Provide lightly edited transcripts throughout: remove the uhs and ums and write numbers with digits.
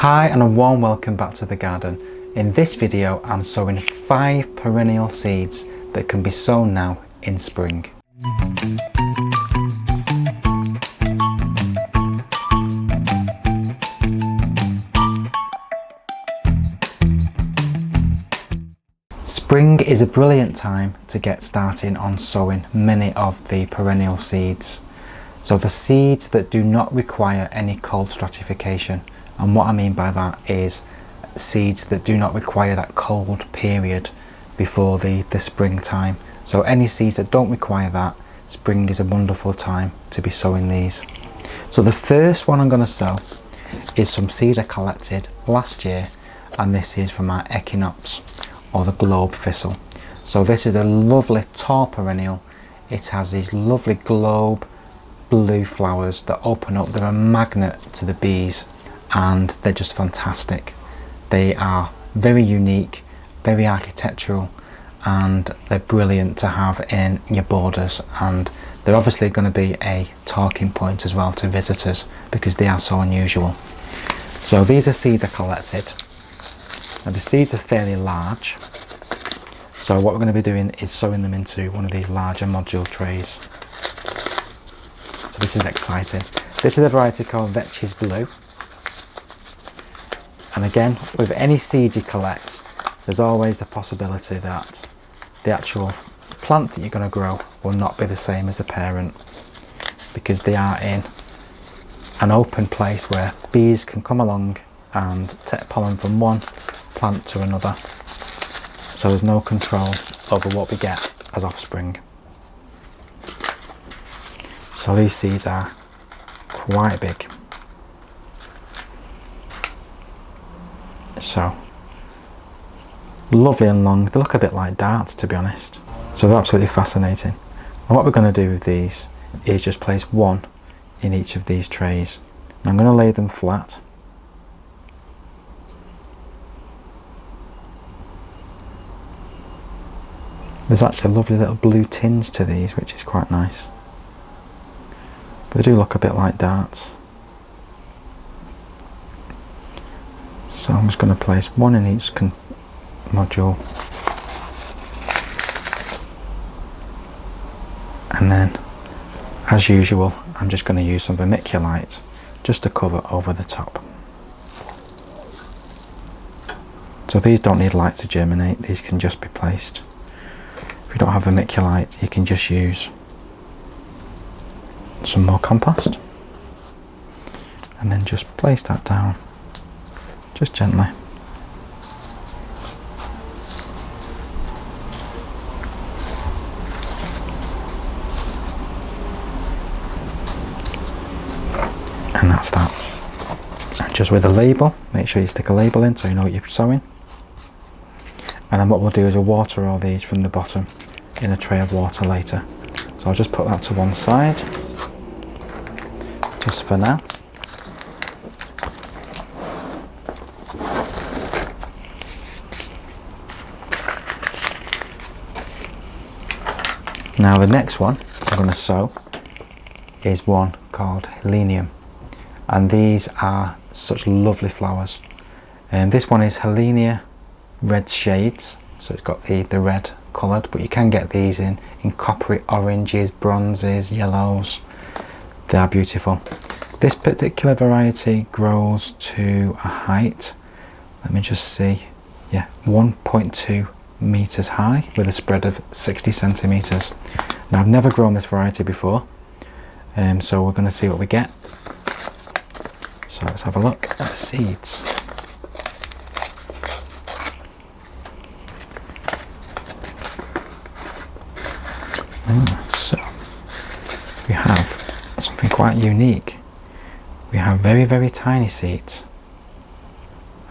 Hi and a warm welcome back to the garden. In this video I'm sowing 5 perennial seeds that can be sown now in spring. Spring is a brilliant time to get starting on sowing many of the perennial seeds. So the seeds that do not require any cold stratification, and what I mean by that is seeds that do not require that cold period before the springtime. So any seeds that don't require that, spring is a wonderful time to be sowing these. So the first one I'm going to sow is some seed I collected last year, and this is from our Echinops, or the globe thistle. So this is a lovely tall perennial. It has these lovely globe blue flowers that open up. They're a magnet to the bees and they're just fantastic. They are very unique, very architectural, and they're brilliant to have in your borders, and they're obviously going to be a talking point as well to visitors because they are so unusual. So these are seeds I collected. Now the seeds are fairly large, so what we're going to be doing is sowing them into one of these larger module trays. So this is exciting. This is a variety called Veitch's Blue. And again, with any seed you collect, there's always the possibility that the actual plant that you're going to grow will not be the same as the parent, because they are in an open place where bees can come along and take pollen from one plant to another. So there's no control over what we get as offspring. So these seeds are quite big. So lovely and long. They look a bit like darts, to be honest. So they're absolutely fascinating. And what we're going to do with these is just place one in each of these trays. And I'm going to lay them flat. There's actually a lovely little blue tinge to these, which is quite nice. But they do look a bit like darts. So I'm just going to place one in each module. And then, as usual, I'm just going to use some vermiculite just to cover over the top. So these don't need light to germinate, these can just be placed. If you don't have vermiculite, you can just use some more compost and then just place that down just gently. And that's that. And just with a label, make sure you stick a label in so you know what you're sowing. And then what we'll do is we'll water all these from the bottom in a tray of water later. So I'll just put that to one side just for now. Now the next one I'm going to sow is one called Helenium, and these are such lovely flowers. And this one is Helena red shades, so it's got the red coloured, but you can get these in coppery oranges, bronzes, yellows. They are beautiful. This particular variety grows to a height, let me just see, yeah, 1.2 meters high with a spread of 60 centimeters. Now I've never grown this variety before, so we're going to see what we get. So let's have a look at the seeds. So we have something quite unique. We have very tiny seeds,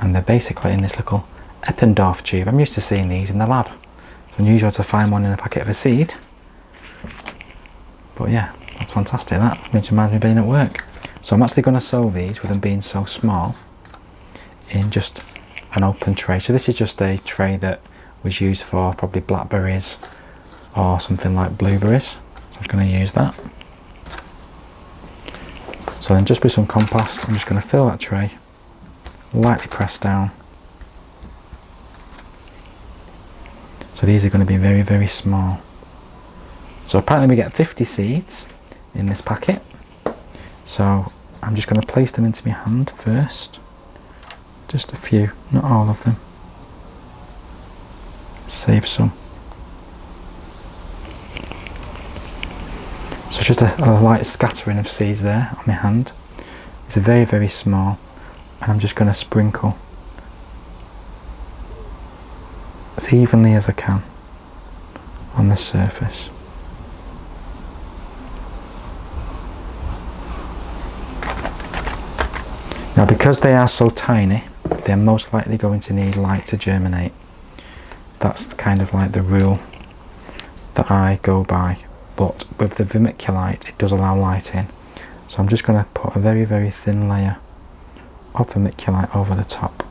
and they're basically in this little Eppendorf tube. I'm used to seeing these in the lab. It's unusual to find one in a packet of a seed, but yeah, that's fantastic. That reminds me of being at work. So I'm actually going to sow these, with them being so small, in just an open tray. So this is just a tray that was used for probably blackberries or something like blueberries, so I'm going to use that. So then just with some compost, I'm just going to fill that tray lightly press down. So these are going to be very, very small. So apparently we get 50 seeds in this packet. So I'm just going to place them into my hand first. Just a few, not all of them. Save some. So just a light scattering of seeds there on my hand. These are very, very small, and I'm just going to sprinkle as evenly as I can on the surface. Now, because they are so tiny, they're most likely going to need light to germinate. That's kind of like the rule that I go by. But with the vermiculite, it does allow light in. So I'm just going to put a very, very thin layer of vermiculite over the top.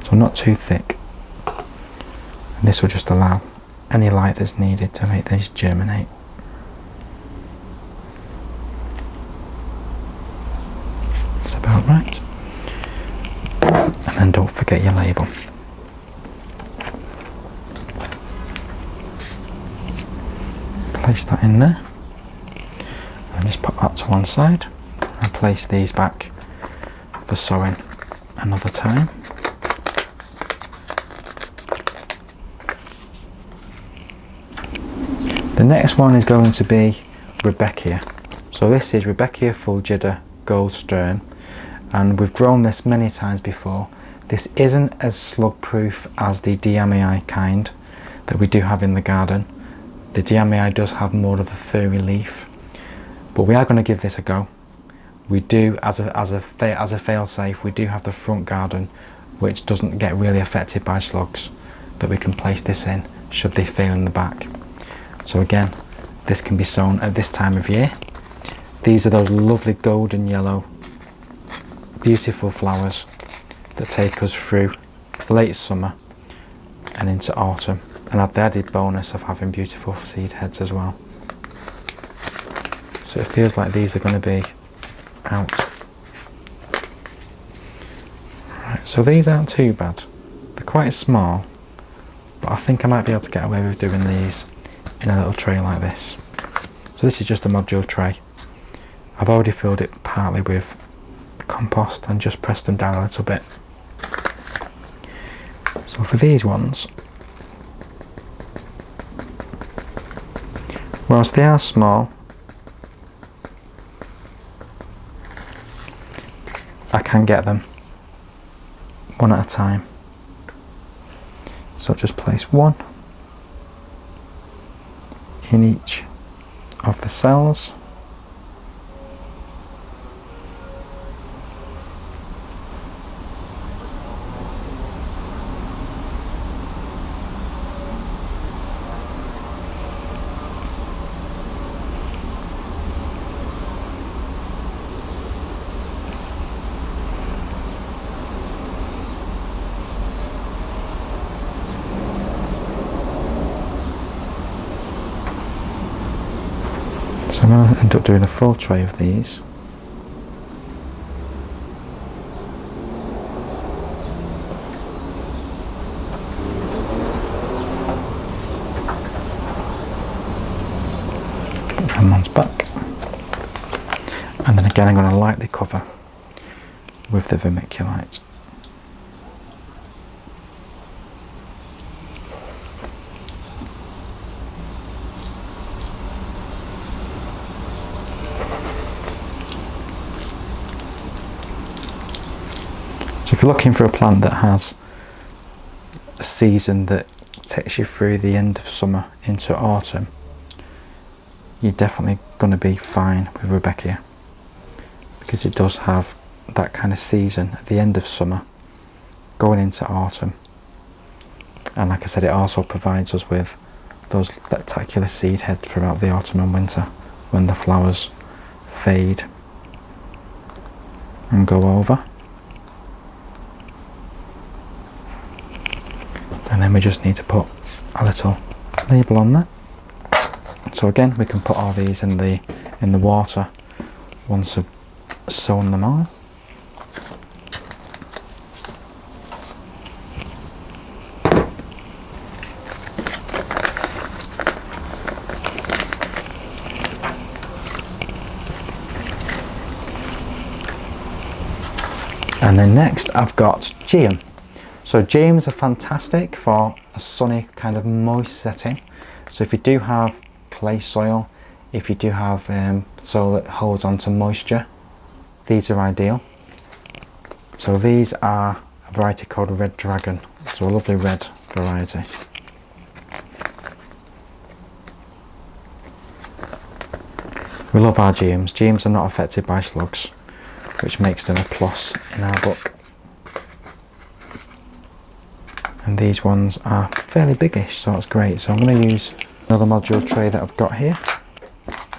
So not too thick. And this will just allow any light that's needed to make these germinate. That's about right. And then don't forget your label. Place that in there, and just put that to one side, and place these back for sowing another time. The next one is going to be Rudbeckia. So this is Rudbeckia fulgida Goldsturm, and we've grown this many times before. This isn't as slug proof as the Diamii kind that we do have in the garden. The Diamii does have more of a furry leaf, but we are going to give this a go. We do, as a fail-safe, we do have the front garden, which doesn't get really affected by slugs, that we can place this in should they fail in the back. So again, this can be sown at this time of year. These are those lovely golden yellow, beautiful flowers that take us through late summer and into autumn, and add the added bonus of having beautiful seed heads as well. So it feels like these are going to be out. Right, so these aren't too bad. They're quite small, but I think I might be able to get away with doing these in a little tray like this. So this is just a module tray. I've already filled it partly with compost and just pressed them down a little bit. So for these ones, whilst they are small, I can get them one at a time. So just place one in each of the cells. So I'm going to end up doing a full tray of these. Put them ones back. And then again I'm going to lightly cover with the vermiculite. So if you're looking for a plant that has a season that takes you through the end of summer into autumn, you're definitely going to be fine with Rudbeckia, because it does have that kind of season at the end of summer going into autumn. And like I said, it also provides us with those spectacular seed heads throughout the autumn and winter when the flowers fade and go over. And then we just need to put a little label on that. So again, we can put all these in the water once I've sown them all. And then next I've got Geum. So Geums are fantastic for a sunny kind of moist setting. So if you do have clay soil, if you do have soil that holds onto moisture, these are ideal. So these are a variety called Red Dragon. So a lovely red variety. We love our Geums. Geums are not affected by slugs, which makes them a plus in our book. And these ones are fairly biggish, so it's great. So I'm going to use another module tray that I've got here,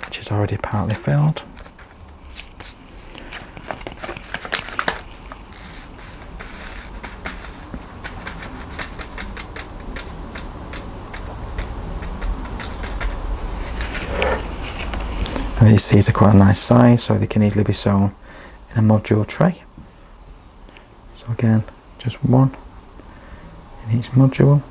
which is already partly filled. And these seeds are quite a nice size, so they can easily be sown in a module tray. So again, just one in each module.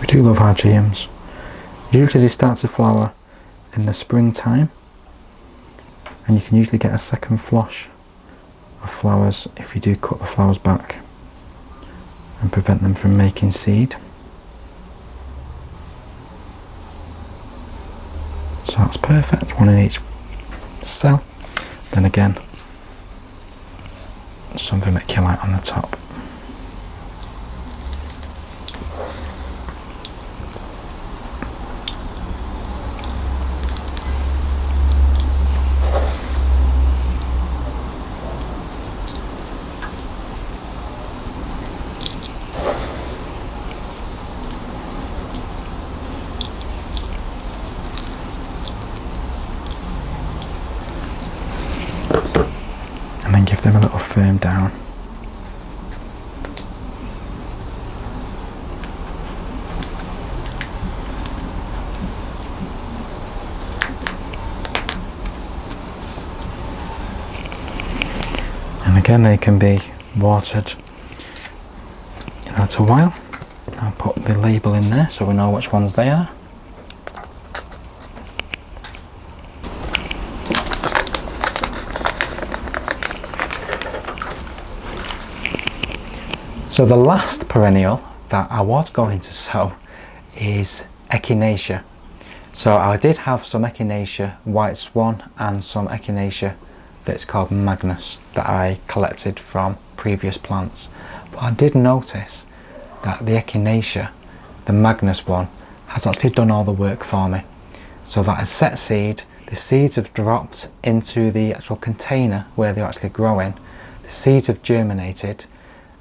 We do love our Geums. Usually they start to flower in the springtime, and you can usually get a second flush of flowers if you do cut the flowers back and prevent them from making seed. So that's perfect, one in each cell. Then again, some vermiculite on the top. And then give them a little firm down. And again, they can be watered in a little while. I'll put the label in there so we know which ones they are. So the last perennial that I was going to sow is Echinacea. So I did have some Echinacea White Swan and some Echinacea that's called Magnus that I collected from previous plants. But I did notice that the Echinacea, the Magnus one, has actually done all the work for me. So that has set seed, the seeds have dropped into the actual container where they're actually growing, the seeds have germinated,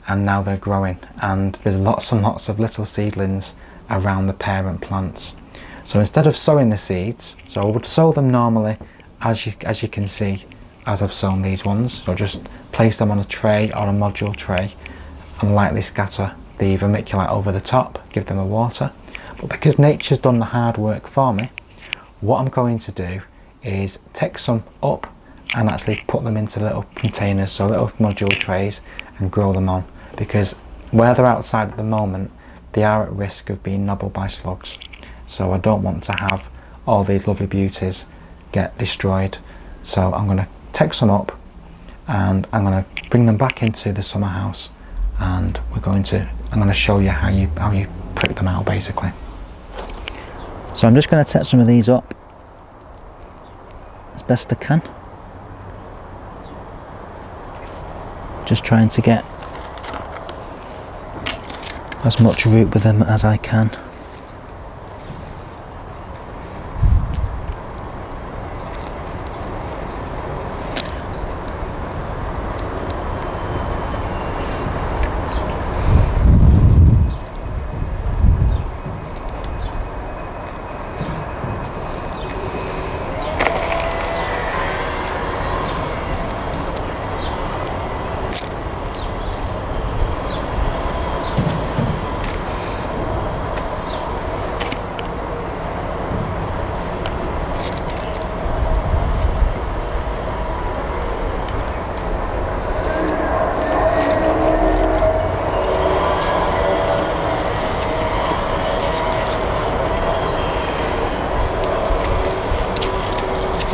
and now they're growing, and there's lots and lots of little seedlings around the parent plants. So instead of sowing the seeds, so I would sow them normally as you can see as I've sown these ones. So just place them on a tray or a module tray and lightly scatter the vermiculite over the top, give them a water. But because nature's done the hard work for me, what I'm going to do is take some up and actually put them into little containers, so little module trays, and grow them on. Because where they're outside at the moment, they are at risk of being nobbled by slugs. So I don't want to have all these lovely beauties get destroyed. So I'm going to take some up and I'm going to bring them back into the summer house, and I'm going to show you how you prick them out basically. So I'm just going to take some of these up as best I can. Just trying to get as much root with them as I can.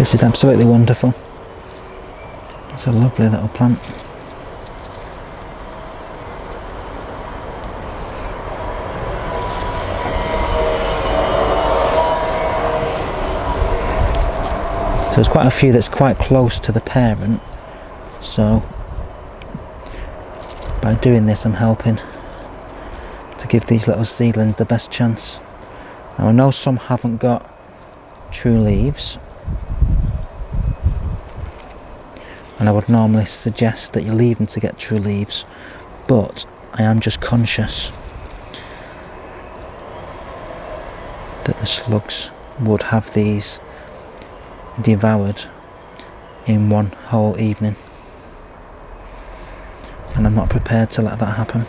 This is absolutely wonderful. It's a lovely little plant. So there's quite a few that's quite close to the parent, so by doing this I'm helping to give these little seedlings the best chance. Now I know some haven't got true leaves, and I would normally suggest that you leave them to get true leaves, but I am just conscious that the slugs would have these devoured in one whole evening, and I'm not prepared to let that happen.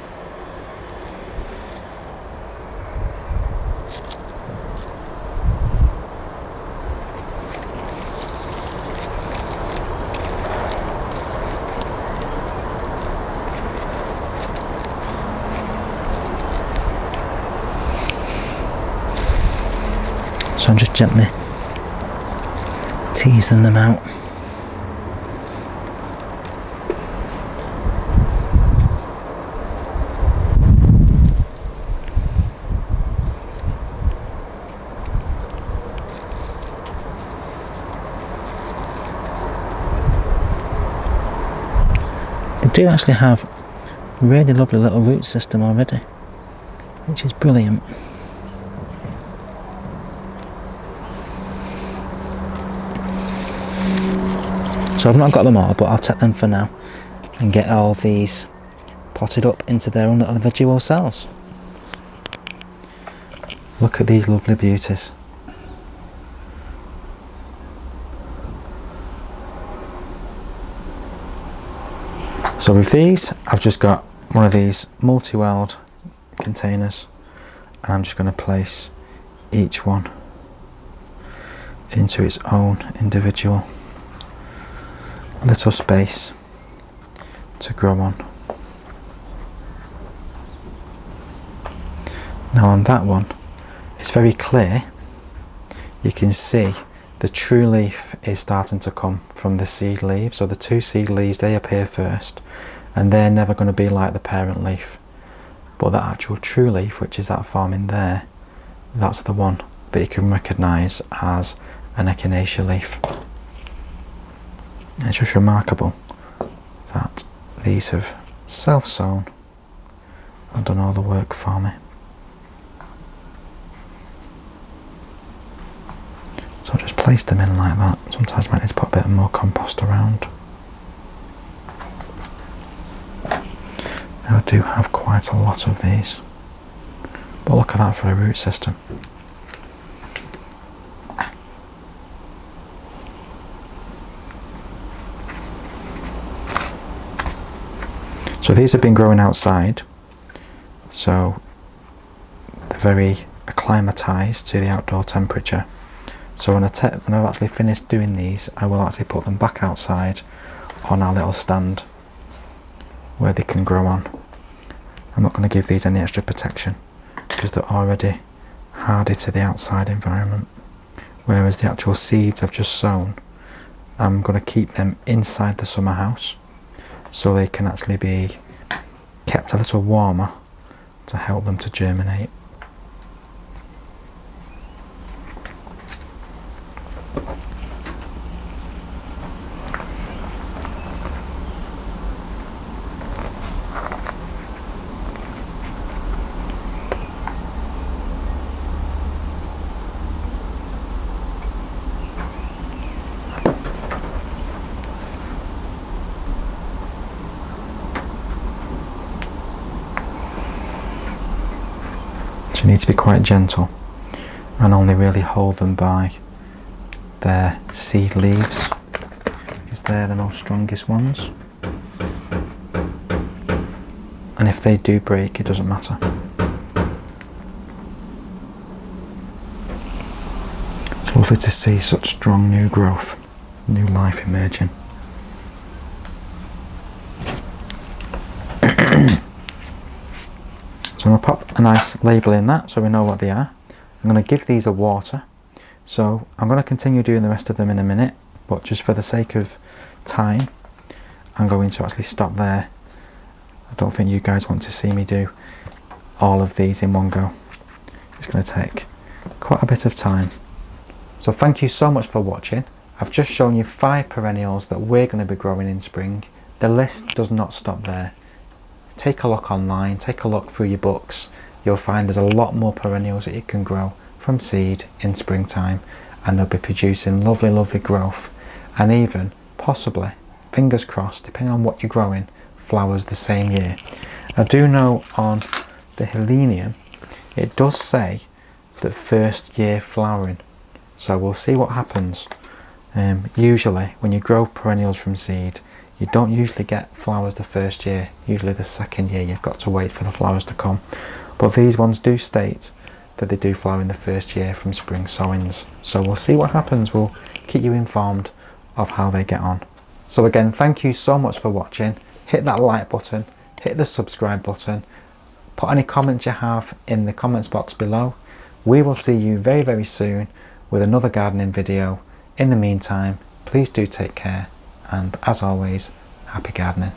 So I'm just gently teasing them out. They do actually have a really lovely little root system already, which is brilliant. So I've not got them all, but I'll take them for now and get all these potted up into their own little individual cells. Look at these lovely beauties. So with these, I've just got one of these multi-welled containers, and I'm just going to place each one into its own individual little space to grow on. Now on that one, it's very clear. You can see the true leaf is starting to come from the seed leaves. So the two seed leaves, they appear first, and they're never going to be like the parent leaf. But the actual true leaf, which is that forming there, that's the one that you can recognise as an Echinacea leaf. It's just remarkable that these have self-sown and done all the work for me. So I'll just place them in like that. Sometimes I might need to put a bit more compost around. Now I do have quite a lot of these, but look at that for a root system. So these have been growing outside, so they're very acclimatised to the outdoor temperature. So when I've actually finished doing these, I will actually put them back outside on our little stand where they can grow on. I'm not going to give these any extra protection because they're already hardy to the outside environment, whereas the actual seeds I've just sown, I'm going to keep them inside the summer house, so they can actually be kept a little warmer to help them to germinate. You need to be quite gentle and only really hold them by their seed leaves, because they're the most strongest ones, and if they do break, it doesn't matter. It's lovely to see such strong new growth, new life emerging. So I'm going to pop a nice label in that so we know what they are. I'm going to give these a water. So I'm going to continue doing the rest of them in a minute, but just for the sake of time, I'm going to actually stop there. I don't think you guys want to see me do all of these in one go. It's going to take quite a bit of time. So thank you so much for watching. I've just shown you 5 perennials that we're going to be growing in spring. The list does not stop there. Take a look online, take a look through your books. You'll find there's a lot more perennials that you can grow from seed in springtime, and they'll be producing lovely, lovely growth, and even possibly, fingers crossed, depending on what you're growing, flowers the same year. I do know on the Helenium it does say that first year flowering, so we'll see what happens. Usually when you grow perennials from seed, you don't usually get flowers the first year. Usually the second year you've got to wait for the flowers to come, but these ones do state that they do flower in the first year from spring sowings. So we'll see what happens. We'll keep you informed of how they get on. So again, thank you so much for watching. Hit that like button, hit the subscribe button, put any comments you have in the comments box below. We will see you very, very soon with another gardening video. In the meantime, please do take care, and as always, happy gardening.